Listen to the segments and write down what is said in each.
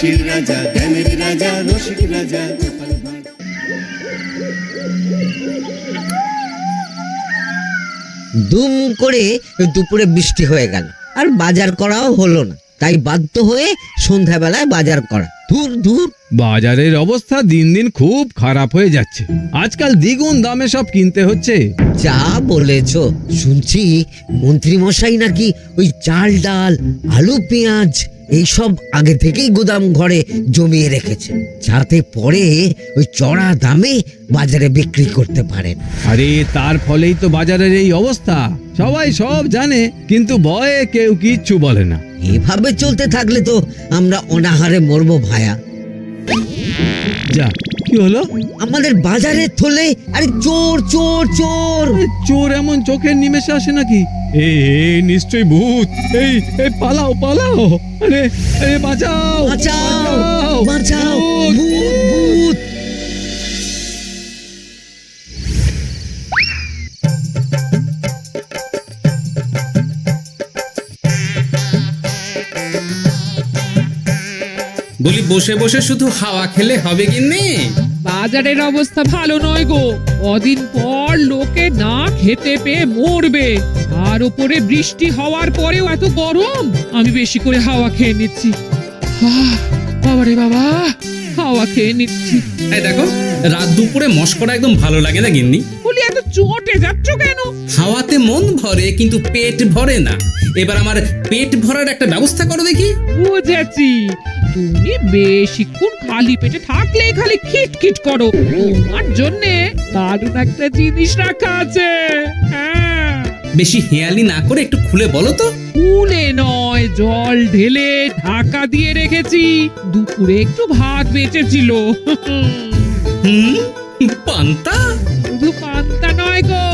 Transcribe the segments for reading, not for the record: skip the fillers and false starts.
হাসির রাজা, জ্ঞানের রাজা, রসিক রাজা। দুম করে দুপুরে বৃষ্টি হয়ে গেল, আর বাজার করাও হলো না। তাই বাধ্য হয়ে সন্ধ্যাবেলায় বাজার করা। দূর দূর। বাজারের অবস্থা দিন দিন খুব খারাপ হয়ে যাচ্ছে। আজকাল দ্বিগুণ দামে সব কিনতে হচ্ছে। যা বলেছ। শুনছি মন্ত্রী মশাই নাকি ওই চাল ডাল আলু পেঁয়াজ এইসব আগে থেকেই গোদাম ঘরে জমিয়ে রেখেছে, যাতে পরে ওই চড়া দামে বাজারে বিক্রি করতে পারেন। আরে তার ফলেই তো বাজারের এই অবস্থা। সবাই সব জানে, কিন্তু ভয়ে কেউ কিচ্ছু বলে না। এভাবে চলতে থাকলে তো আমরা অনাহারে মরবো ভায়া। যা, কি হলো? আমাদের বাজারে থলে আরে চোর চোর চোর। চোর এমন চোখের নিমেষে আসে নাকি? এই নিশ্চয়ই ভূত। এই পালাও পালাও। আরে আরে বাঁচাও বাঁচাও বাঁচাও, ভূত ভূত। বলি বসে বসে শুধু হাওয়া খেলে হবে গিন্নি? বাজারের অবস্থা ভালো নয় গো। কদিন পর লোকে না খেতে পেয়ে মরবে, আর উপরে বৃষ্টি হওয়ার পরেও এত গরম। আমি বেশি করে হাওয়া খেয়ে নিচ্ছি। বাবারে বাবা, হাওয়া খেয়ে নিচ্ছি। এই দেখো, রাত দুপুরে মস্করা একদম ভালো লাগে না গিন্নি। বলি এত চটে যাচ্ছ কেন? হাওয়াতে মন ভরে কিন্তু পেট ভরে না। এবার আমার পেট ভরার একটা ব্যবস্থা করো দেখি। বুঝেছি, তুমি বেশিক্ষণ খালি পেটে থাকলে খালি খিটখিট করো। তোমার জন্যে দারুণ একটা জিনিস রাখা আছে। হ্যাঁ, বেশি হেয়ালি না করে একটু খুলে বলো তো। ফুলে নয়, জল ঢেলে ঢাকা দিয়ে রেখেছি। দুপুরে একটু ভাত বেঁচেছিল। হুম, পান্তা? শুধু পান্তা নয় গো,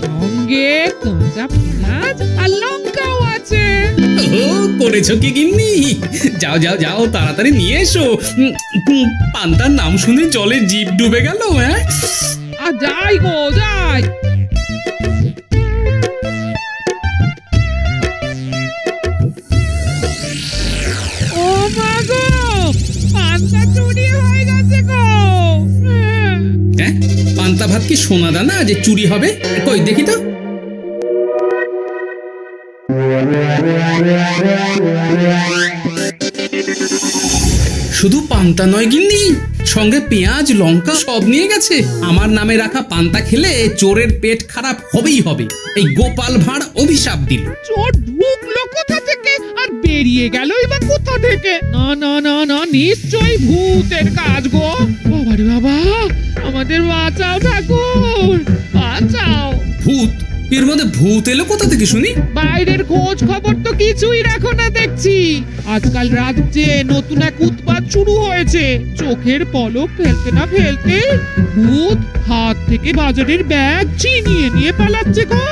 সঙ্গে কাঁচা পেঁয়াজ আর লঙ্কাও আছে। ও, করেছো কি গিন্নি? যাও যাও যাও, তাড়াতাড়ি নিয়ে এসো। পান্তার নাম শুনে জলে জিভ ডুবে গেল। হ্যাঁ, আর যাই গো যাই। ও মা গো, পান্তা চুরি হয়ে গেছে গো। হ্যাঁ, পান্তা ভাত কি সোনা দানা যে চুরি হবে? কই দেখি তো। শুধু পান্তা নয় গিন্নি, সঙ্গে পেঁয়াজ লঙ্কা সব নিয়ে গেছে। আমার নামে রাখা পান্তা খেলে চোরের পেট খারাপ হবেই হবে। এই গোপাল ভাঁড় অভিশাপ দিল। চোর ঢুকলো কোথা থেকে আর বেরিয়ে গেলই বা কোথা থেকে? না না না না, নিশ্চয়ই ভূতের কাজ গো। বাবারে বাবা, আমাদের বাঁচাও ঠাকুর, বাঁচাও। ভূত? এর মধ্যে ভূত এলো কোথা থেকে শুনি? বাইরের খোঁজ খবর তো কিছুই রাখো না দেখছি। আজকাল রাজ্যে নতুন এক উৎপাত শুরু হয়েছে। চোখের পলক ফেলতে না ফেলতে ভূত হাত থেকে বাজারের ব্যাগ ছিনিয়ে নিয়ে পালাচ্ছে গো।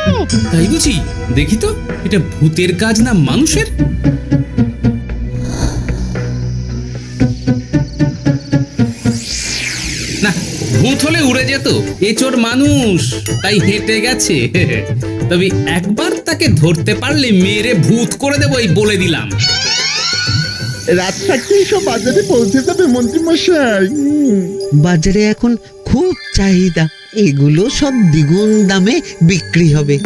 তাই বুঝি? দেখি তো, এটা ভূতের কাজ না মানুষের? না, ভূত হলে উড়ে যেত। এ চোর মানুষ, তাই হেঁটে গেছে। তবে একবার তাকে ধরতে পারলে মেরে ভূত করে দেবো, এই বলে দিলাম। রাত থাকতেই সব বাজারে পৌঁছে যাবে মন্ত্রী মশাই। বাজারে এখন খুব চাহিদা, এগুলো সব দ্বিগুণ দামে বিক্রি হবে।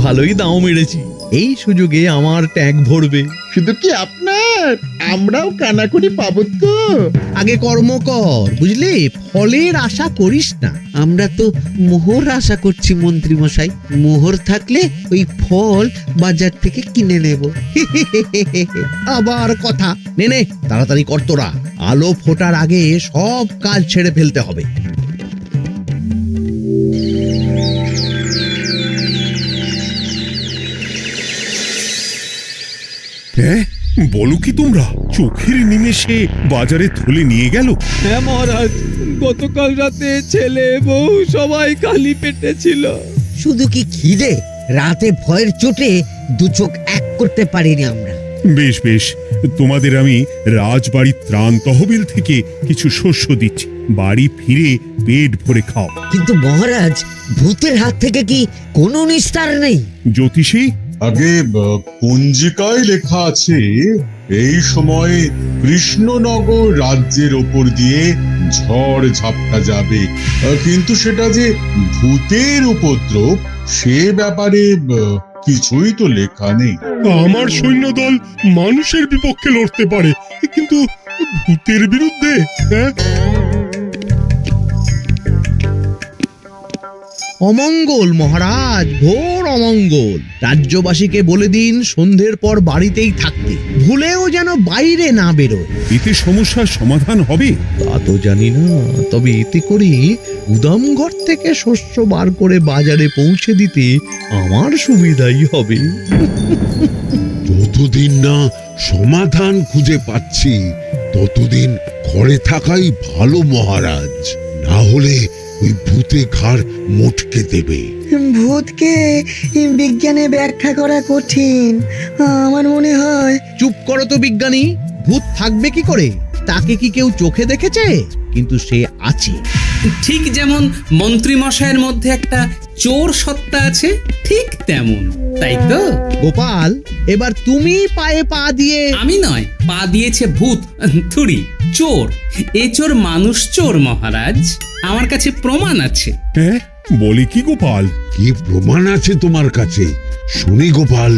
ভালোই দাম মেরেছি, এই সুযোগে আমার ট্যাঙ্ক ভরবে। শুধু কি আপনার, আমরাও কানাকড়ি পাবো তো। আগে কর্ম কর, বুঝলি? ফলের আশা করিস না। আমরা তো মোহর আশা করছি মন্ত্রী মশাই। মোহর থাকলে ওই ফল বাজার থেকে কিনে নেব। আবার কথা, নে নে তাড়াতাড়ি কর তোরা। আলো ফোটার আগে সব কাজ ছেড়ে ফেলতে হবে। হ্যাঁ, বলো কি তোমরা? চোখের নিমেষে বাজারে থলে নিয়ে গেল? হ্যাঁ মহারাজ, গতকাল রাতে ছেলে বউ সবাই খালি পেটে ছিল। শুধু কি খিদে, রাতে ভয়ের চোটে দু চোখ এক করতে পারিনি আমরা। বেশ বেশ, তোমাদের আমি রাজবাড়ির ত্রাণ তহবিল থেকে কিছু শস্য দিচ্ছি। বাড়ি ফিরে পেট ভরে খাও। কিন্তু মহারাজ, ভূতের হাত থেকে কি কোনো নিস্তার নেই? জ্যোতিষী, আগে পঞ্জিকায় লেখা আছে এই সময় কৃষ্ণনগর রাজ্যের ওপর দিয়ে ঝড় ঝাপটা যাবে, কিন্তু সেটা যে ভূতের উপদ্রব সে ব্যাপারে কিছুই তো লেখা নেই। আমার সৈন্যদল মানুষের বিপক্ষে লড়তে পারে, কিন্তু ভূতের বিরুদ্ধে? হ্যাঁ, অমঙ্গল মহারাজ, ঘোর অমঙ্গল। রাজ্যবাসীকে বলে দিন সন্ধ্যের পর বাড়িতেই থাকতে, ভুলেও যেন বাইরে না বেরোয়। এতে সমস্যার সমাধান হবে? তা তো জানি না, তবে এতে করে গুদামঘর থেকে শস্য বার করে বাজারে পৌঁছে দিতে আমার সুবিধাই হবে। যতদিন না সমাধান খুঁজে পাচ্ছি ততদিন ঘরে থাকাই ভালো মহারাজ, না হলে ওই ভূতে ঘাড় মোটকে দেবে। ভূতকে বিজ্ঞানে ব্যাখ্যা করা কঠিন, আমার মনে হয়। চুপ করো তো বিজ্ঞানী, ভূত থাকবে কি করে? তাকে কি কেউ চোখে দেখেছে? কিন্তু সে আছে। ঠিক যেমন মন্ত্রী মশাইয়ের মধ্যে একটা চোর সত্তা আছে, ঠিক তেমন, তাই তো? গোপাল, এবার তুমি পায়ে পা দিয়ে। আমি নয়, পা দিয়েছে ভূত, থুড়ি চোর। এ চোর মানুষ চোর মহারাজ, আমার কাছে প্রমাণ আছে। হ্যাঁ, বলে কি গোপাল? কি প্রমাণ আছে তোমার কাছে? শুনি গোপাল।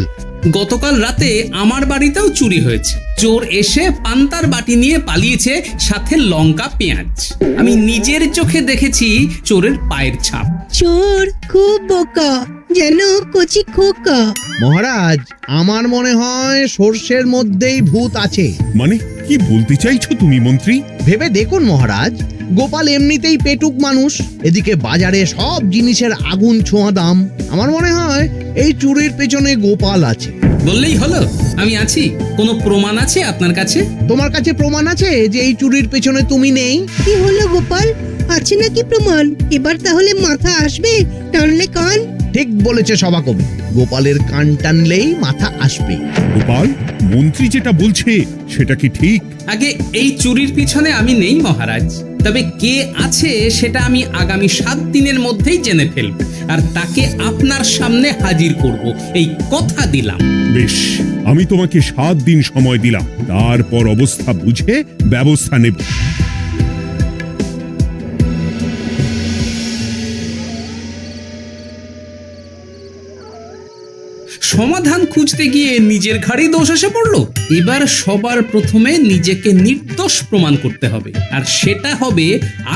গতকাল রাতে আমার বাড়িতেও চুরি হয়েছে। চোর এসে পান্তার বাটি নিয়ে পালিয়েছে, সাথে লঙ্কা পেঁয়াজ। আমি নিজের চোখে দেখেছি চোরের পায়ের ছাপ। চোর খুব বোকা, যেন কচি খোকা। মহারাজ, আমার মনে হয় সর্ষের মধ্যেই ভূত আছে। মানে কি বলতে চাইছো তুমি মন্ত্রী? ভেবে দেখুন মহারাজ, গোপাল এমনিতেই পেটুক মানুষ, এদিকে বাজারে সব জিনিসের আগুন ছোঁয়া দাম। আমার মনে হয় এই চুরির পেছনে গোপাল আছে। বললেই হলো আমি আছি। কোনো প্রমাণ আছে আপনার কাছে? তোমার কাছে প্রমাণ আছে যে এই চুরির পেছনে তুমি নেই? কি হলো গোপাল, আছে নাকি প্রমাণ? এবার তাহলে মাথা আসবে, টানলে কান। ঠিক বলেছে সভাকবি, গোপালের কান টানলেই মাথা আসবে। গোপাল, মন্ত্রী যেটা বলছে সেটা কি ঠিক? আগে এই চুরির পিছনে আমি নেই মহারাজ, তবে কে আছে সেটা আমি আগামী 7 দিনের মধ্যেই জেনে ফেলব, আর তাকে আপনার সামনে হাজির করব, এই কথা দিলাম। বেশ, আমি তোমাকে 7 দিন সময় দিলাম, তারপর অবস্থা বুঝে ব্যবস্থা নেব। সমাধান খুঁজতে গিয়ে নিজের ঘাড়েই দোষ এসে পড়লো। এবার সবার প্রথমে নিজেকে নির্দোষ প্রমাণ করতে হবে, আর সেটা হবে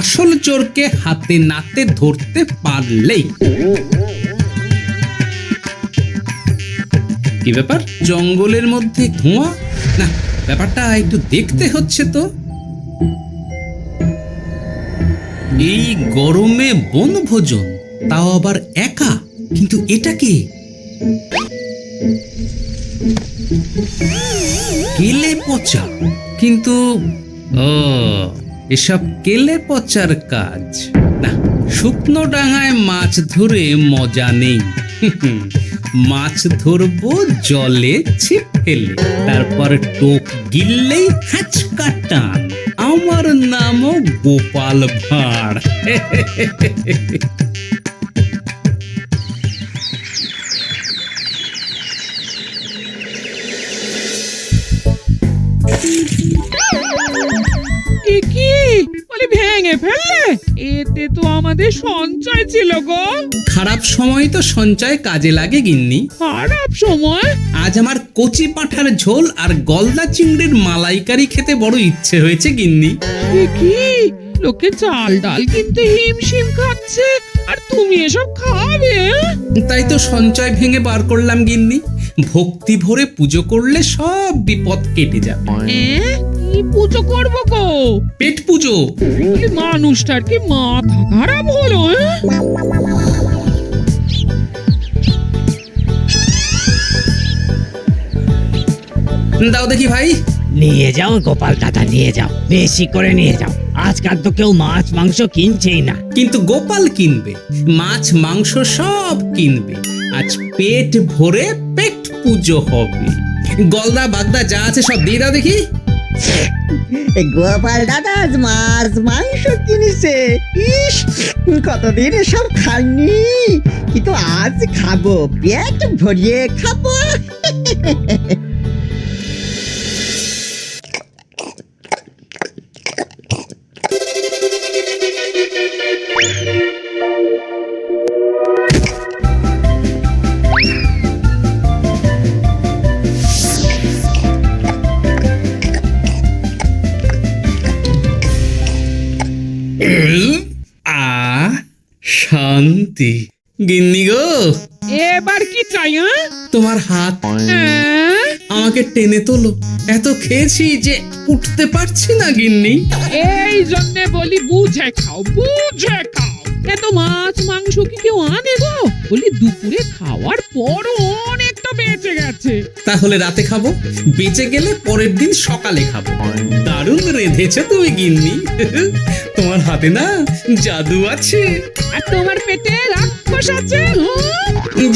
আসল চোরকে হাতে নাতে ধরতে পারলেই। কি ব্যাপার, জঙ্গলের মধ্যে ধোঁয়া? না, ব্যাপারটা একটু দেখতে হচ্ছে তো। এই গরমে বনভোজন, তাও আবার একা, কিন্তু এটা কি? কেলে পচা, কিন্তু এসব কেলে পচার কাজ না। শুকনো ডাঙায় মাছ ধরে মজা নেই। মাছ ধরবো জলে ছিপ ফেলে, তারপর টোপ গিললেই হ্যাচকা টান। আমার নামও গোপাল ভাঁড়। কি বলে ভেঙে ফেললে? এতে তো আমাদের সঞ্চয় ছিল গো। খারাপ সময় তো সঞ্চয় কাজে লাগে গিন্নি। খারাপ সময়? আজ আমার কচি পাঁঠার ঝোল আর গলদা চিংড়ির মালাইকারি খেতে বড় ইচ্ছে হয়েছে গিন্নি। কি লোকে চাল ডাল কিনতে হিমশিম খাচ্ছে, আর তুমি এসব খাবে? তাই তো সঞ্চয় ভেঙে বার করলাম গিন্নি। ভক্তি ভরে পুজো করলে সব বিপদ কেটে যাবে। কি পুজো করবো গো? পেট পুজো। মানুষটার কি মাথা খারাপ হলো? দাও দেখি ভাই। নিয়ে যাও গোপাল দাদা, নিয়ে যাও, বেশি করে নিয়ে যাও। আজকাল তো কেউ মাছ মাংস কিনছেই না। কিন্তু গোপাল কিনবে, মাছ মাংস সব কিনবে। আজ পেট ভরে পেট পুজো হবে। গলদা বাগদা যা আছে সব দিয়ে দাও দেখি। গোপাল দাদা মাছ মাংস কিনেছে, ইস কতদিন সব খাইনি, কিন্তু আজ খাবো, পেট ভরিয়ে খাবো। সত্যি গিন্নি গো, এবার কি চাই? তোমার হাত হ্যাঁ? আমাকে টেনে তোলো। এত খেয়েছি যে উঠতে পারছি না গিন্নি। এই জন্যে বলি বুঝে খাও, বুঝে খাও। এত মাছ মাংস কি কেউ আনে গো? বলি দুপুরে খাওয়ার পরও অনেকটা বেঁচে গেছে। তাহলে রাতে খাবো, বেঁচে গেলে পরের দিন সকালে খাবো। দারুণ রেঁধেছো তুমি গিন্নি। তোমার হাতে না জাদু আছে। আর তোমার পেটে রাক্ষস আছে।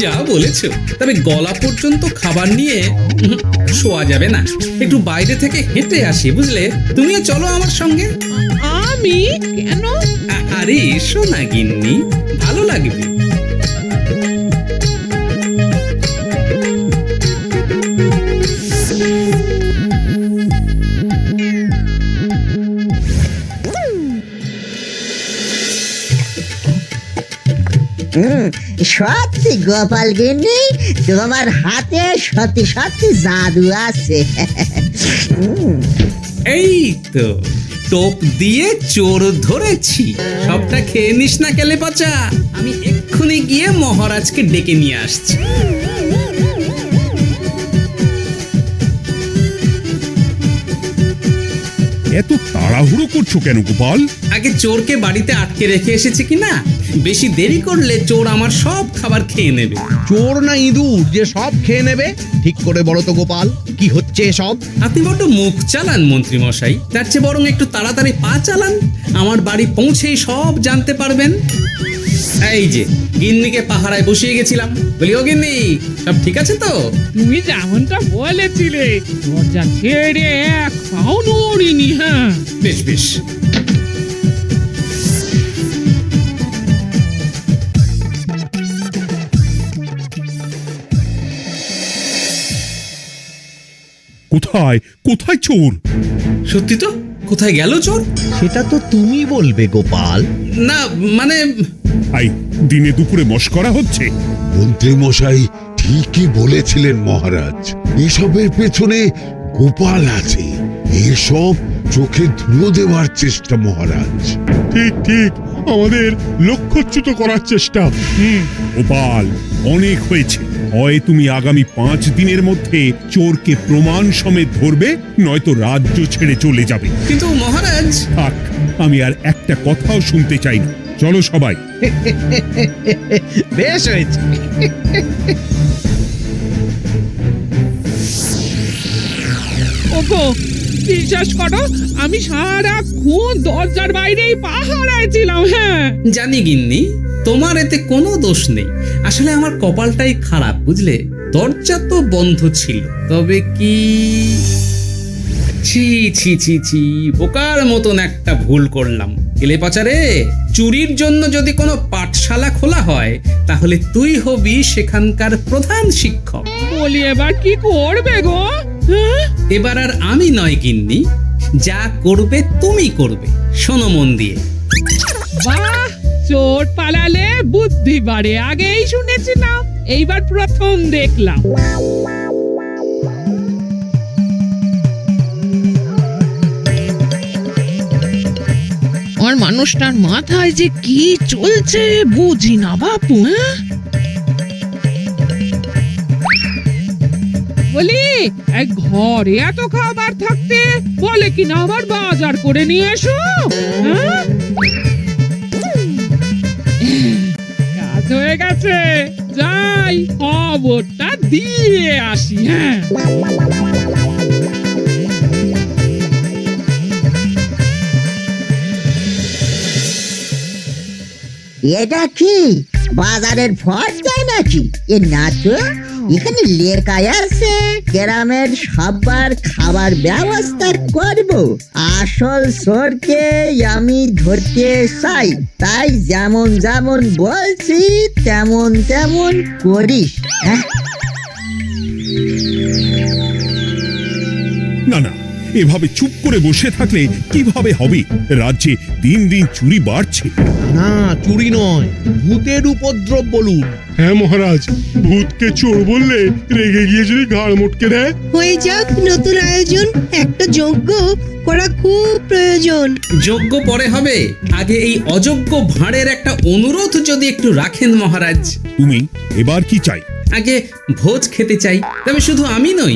যা বলেছো, তবে গলা পর্যন্ত খাবার নিয়ে শোয়া যাবে না। একটু বাইরে থেকে হেঁটে আসি, বুঝলে? তুমিও চলো আমার সঙ্গে। আমি কেন? আরে এসো না গিন্নি, ভালো লাগবে। সত্যি গোপাল গিন্নি, তোমার হাতে সত্যি সত্যি জাদু আছে। এই তো টোপ দিয়ে চোর ধরেছি। সবটা খেয়ে নিস না কেলে পচা। আমি এক্ষুনি গিয়ে মহারাজকে ডেকে নিয়ে আসছি। এত তাড়াহুড়ো করছো কেন গোপাল? আগে চোরকে বাড়িতে আটকে রেখে এসেছে কিনা, বেশি দেরি করলে চোর আমার সব খাবার খেয়ে নেবে। চোর না ইঁদুর যে সব খেয়ে নেবে? ঠিক করে বলো তো গোপাল, কি হচ্ছে সব? আপনি বড্ড মুখ চালান মন্ত্রী মশাই, তার চেয়ে বরং একটু তাড়াতাড়ি পা চালান। আমার বাড়ি পৌঁছেই সব জানতে পারবেন। এই যে গিন্নিকে পাহারায় বসিয়ে গেছিলাম, বলি ও গিন্নি, সব ঠিক আছে তো? তুমি যেমনটা বলেছিলে, দরজা ছেড়ে এক পাও নড়িনি। হ্যাঁ, বেশ বেশ। কোথায় কোথায় চোর? সত্যি তো, কোথায় গেল চোর? সেটা তো তুমি বলবে গোপাল। না মানে আই দিনে দুপুরে মশকরা হচ্ছে। মন্ত্রী মশাই ঠিকই বলেছিলেন মহারাজ, এসবের পেছনে গোপাল আছে। এসব চোখে ধুলো দেওয়ার চেষ্টা মহারাজ। ঠিক ঠিক, আমাদের লক্ষ্যচ্যুত করার চেষ্টা। গোপাল, অনেক হয়েছে। হয় তুমি আগামী 5 দিনের মধ্যে চোরকে প্রমাণ সমেত ধরবে, নয়তো রাজ্য ছেড়ে চলে যাবে। কিন্তু মহারাজ। থাক, আমি আর একটা কথাও শুনতে চাই না। চলো সবাই। বেশ হয়েছে। ওগো, বিশ্বাস করো, আমি সারাক্ষণ দরজার বাইরেই পাহারায় ছিলাম। হ্যাঁ, জানি গিন্নি, তোমার এতে কোনো দোষ নেই। আসলে আমার কপালটাই খারাপ, বুঝলে? দরজা তো বন্ধ ছিল, তবে কি ছি ছি ছি ছি, বোকার মতন একটা ভুল করলাম। কেলে পাচারে, চুরির জন্য যদি কোনো পাঠশালা খোলা হয়, তাহলে তুই হবি সেখানকার প্রধান শিক্ষক। বলি এবার কি করবে গো? হ্যাঁ? এবার আর আমি নয় গিন্নি, যা করবে তুমি করবে। শোনো মন দিয়ে। বাহ, চোর পালালে বুদ্ধি বাড়ে, আগেই শুনেছিলাম, এইবার প্রথম দেখলাম। আর মানুষটার মাথায় যে কি চলছে বুঝি না বাপু। বলি, এক ঘরে এত খাবার থাকতে বলে কি না আবার বাজার করে নিয়ে এসো। হ্যাঁ? কাজ হয়ে গেছে, যাই খবরটা দিয়ে আসি। হ্যাঁ, এটা কি বাজারের ফর্দা নাকি? এ না তো, এখানে লেখা আছে গ্রামের সবার খাবার ব্যবস্থা করব। আসল চোরকে আমি ধরতে চাই, তাই যেমন যেমন বলছি তেমন তেমন করিস। হ্যাঁ, না না, এভাবে চুপ করে বসে থাকলে কিভাবে হবে? রাজ্যে দিন দিন চুরি বাড়ছে। না, চুরি নয়, ভূতের উপদ্রব বলুন। হ্যাঁ মহারাজ, ভূতকে চোর বললে রেগে গিয়ে যদি ঘাড় মোটকে দেয়। হয়ে যাক নতুন আয়োজন, একটা যজ্ঞ করা খুব প্রয়োজন। যোগ্য পরে হবে, আগে এই অযোগ্য ভাঁড়ের একটা অনুরোধ যদি একটু রাখেন মহারাজ। তুমি এবার কি চাই? আগে ভোজ খেতে চাই, তবে শুধু আমি নই,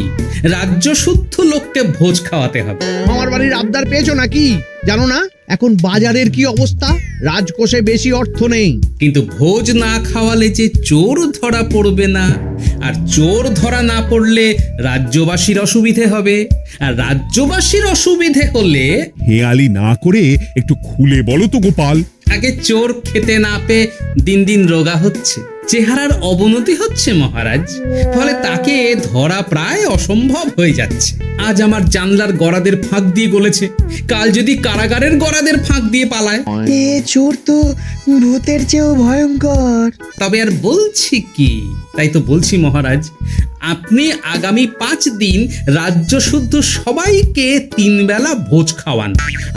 রাজ্য শুদ্ধ লোককে ভোজ খাওয়াতে হবে। আমার বাড়ির আবদার পেয়েছো নাকি? জানো না এখন বাজারের কি অবস্থা? রাজকোষে বেশি অর্থ নেই। কিন্তু ভোজ না খাওয়ালে যে চোর ধরা পড়বে না, আর চোর ধরা না পড়লে রাজ্যবাসীর অসুবিধে হবে, আর রাজ্যবাসীর অসুবিধে হলে হেয়ালি না করে একটু খুলে বলো তো গোপাল। আগে চোর খেতে না পেয়ে দিন দিন রোগা হচ্ছে, চেহারার অবনতি হচ্ছে মহারাজ, ফলে তাকে ধরা প্রায় অসম্ভব হয়ে যাচ্ছে। আজ আমার জানলার গড়াদের ফাঁক দিয়ে গলেছে, কাল যদি কারাগারের গড়াদের ফাঁক দিয়ে পালায়। এ চোর তো ভূতের চেয়েও ভয়ঙ্কর। তবে আর বলছি কি, তাই তো বলছি মহারাজ, আপনি আগামী 5 দিন রাজ্য শুদ্ধ সবাইকে 3 বেলা ভোজ খাওয়ান।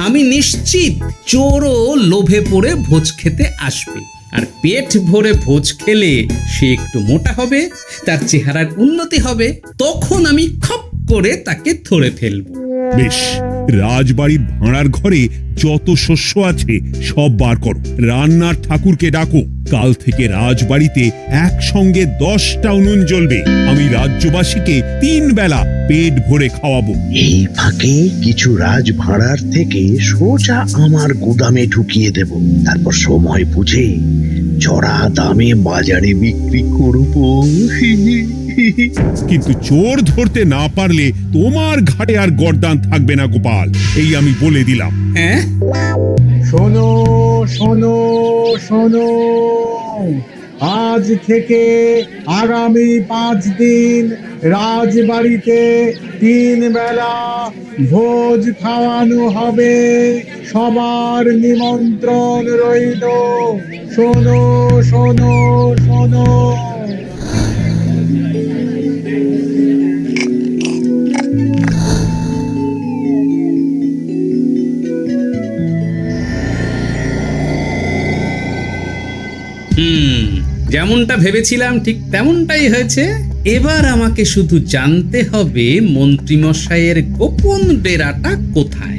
আমি নিশ্চিত চোরও লোভে পড়ে ভোজ খেতে আসবে, আর পেট ভরে ভোজ খেলে সে একটু মোটা হবে, তার চেহারার উন্নতি হবে, তখন আমি খপ করে তাকে ধরে ফেলব। বেশ, রাজবাড়ির ভাঁড়ার ঘরে যত শস্য আছে সব বার করো, রান্নার ঠাকুরকে ডাকো। কাল থেকে রাজবাড়িতে একসঙ্গে 10টা উনুন জ্বলবে। আমি রাজ্যবাসীকে 3 বেলা পেট ভরে খাওয়াবো। এই ফাঁকে কিছু রাজ ভাড়ার থেকে সোজা আমার গুদামে ঢুকিয়ে দেব, তারপর সময় বুঝে চড়া দামে বাজারে বিক্রি করব। কিন্তু চোর ধরতে না পারলে তোমার ঘাটে আর গর্দান থাকবে না গোপাল, এই আমি বলে দিলাম। হ্যাঁ, শোনো শোনো শোনো, আজ থেকে আগামী 5 দিন রাজবাড়িতে 3 বেলা ভোজ খাওয়ানো হবে। সবার নিমন্ত্রণ রইল। শোনো শোনো শোনো। যেমনটা ভেবেছিলাম ঠিক তেমনটাই হয়েছে। এবার আমাকে শুধু জানতে হবে মন্ত্রীমশাইয়ের গোপন ডেরাটা কোথায়।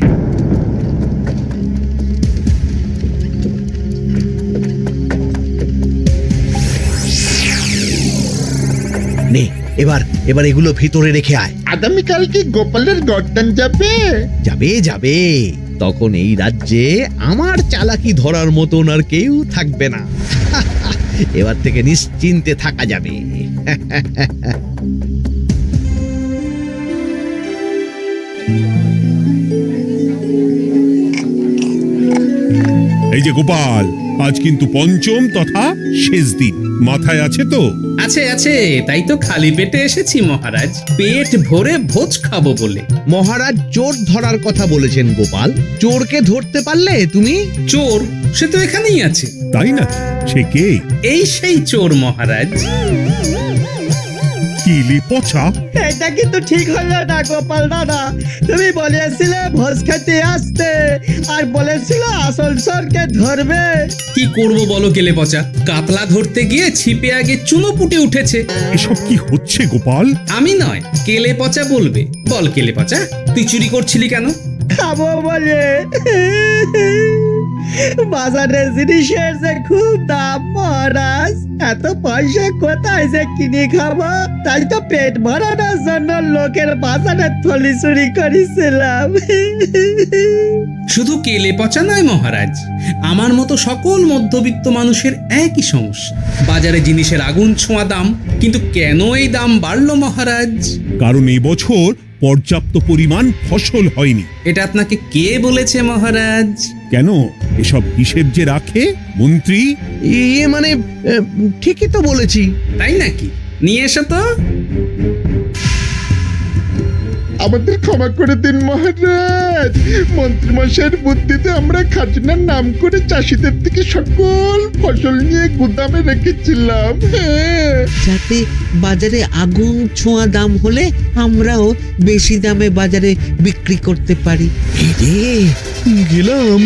নে এবার এবার এগুলো ভিতরে রেখে আয়। আগামীকাল কি গোপালের গর্দান যাবে? যাবে যাবে, তখন এই রাজ্যে আমার চালাকি ধরার মতন আর কেউ থাকবে না। এবার থেকে নিশ্চিন্তে থাকা যাবে। এই যে গোপাল, আজ কিন্তু পঞ্চম তথা শেষ দিন, মাথায় আছে তো? আছে আছে, তাই তো খালি পেটে এসেছি মহারাজ, পেট ভরে ভোজ খাবো বলে। মহারাজ চোর ধরার কথা বলেছেন গোপাল, চোরকে ধরতে পারলে তুমি? চোর সে তো এখানেই আছে। তাই না? সে কে? এই সেই চোর মহারাজ। কিলি পচা, এটা কিন্তু ঠিক হলো না গোপাল দাদা। তুমি বলেছিলে ভোজ খেতে আসতে, আর বলেছিলে আসল চোরকে ধরবে। কি করব বলো কেলে পচা, কাতলা ধরতে গিয়ে ছিপে আগে চুনো পুটে উঠেছে। এসব কি হচ্ছে গোপাল? আমি নয়, কেলে পচা বলবে। বল কেলে পচা, তুই চুরি করছিলি কেন? খাবো বলে। বাজারের জিনিসের যে খুব দাম মহারাজ, এত পয়সা কোথায় যে কিনে খাবো, তাই তো পেট ভরানোর জন্য লোকের বাজারের থলি চুরি করেছিলাম। শুধু কেলে পচা নয় মহারাজ, আমার মতো সকল মধ্যবিত্ত মানুষের একই সমস্যা। বাজারে জিনিসের আগুন ছোঁয়া দাম, কিন্তু কেন এই দাম বাড়লো মহারাজ? কারণ এবছর পর্যাপ্ত পরিমাণ ফসল হয়নি। এটা আপনাকে কে বলেছে মহারাজ? কেন, এসব হিসেব যে রাখে মন্ত্রী। ইয়ে মানে ঠিকই তো বলেছি। তাই নাকি? নিয়ে এসো তো। আমাদের ক্ষমা করে দিন মহারাজ, মন্ত্রীমশাইয়ের বুদ্ধিতে আমরা খাজনার নাম করে চাষিদের থেকে সকল ফসল নিয়ে গুদামে রেখেছিলাম। যাতে বাজারে আগুন ছোঁয়া দাম হলে আমরাও বেশি দামে বাজারে বিক্রি করতে পারি। গেলাম।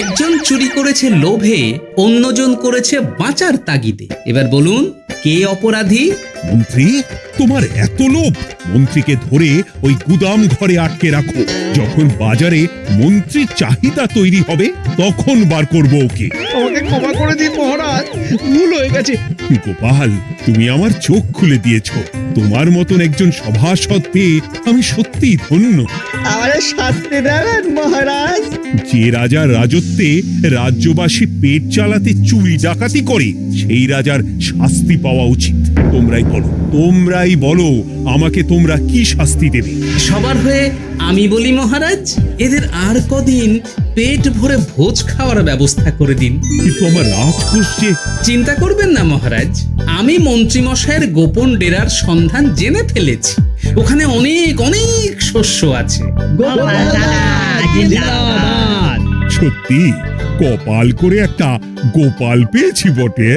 একজন চুরি করেছে লোভে, অন্যজন করেছে বাঁচার তাগিদে। এবার বলুন কে অপরাধী? মন্ত্রী, তোমার এত লোভ! মন্ত্রীকে ধরে ওই গুদাম ঘরে আটকে রাখো। যখন বাজারে মন্ত্রীর চাহিদা তৈরি হবে তখন বার করবো ওকে। আমাকে ক্ষমা করে দিন মহারাজ, ভুল হয়ে গেছে। গোপাল, তুমি আমার চোখ খুলে দিয়েছো। তোমার মতন একজন সভাসদ পেয়ে আমি সত্যিই ধন্য। আমারে শাস্তি দেবেন মহারাজ? যে রাজার রাজত্বে রাজ্যবাসী পেট চালাতে চুরি ডাকাতি করে সেই রাজার শাস্তি পাওয়া উচিত। তোমরাই বলো আমাকে তোমরা কি শাস্তি দেবে? সবার হয়ে আমি বলি মহারাজ, এদের আর কদিন পেট ভরে ভোজ খাওয়ার ব্যবস্থা করে দিন। কিন্তু আমার রাজকোষ যে... চিন্তা করবেন না মহারাজ, আমি মন্ত্রীমশাইয়ের গোপন ডেরার সন্ধান জেনে ফেলেছি। ওখানে অনেক অনেক শস্য আছে। সত্যি কপাল করে একটা গোপাল পেয়েছি বটে।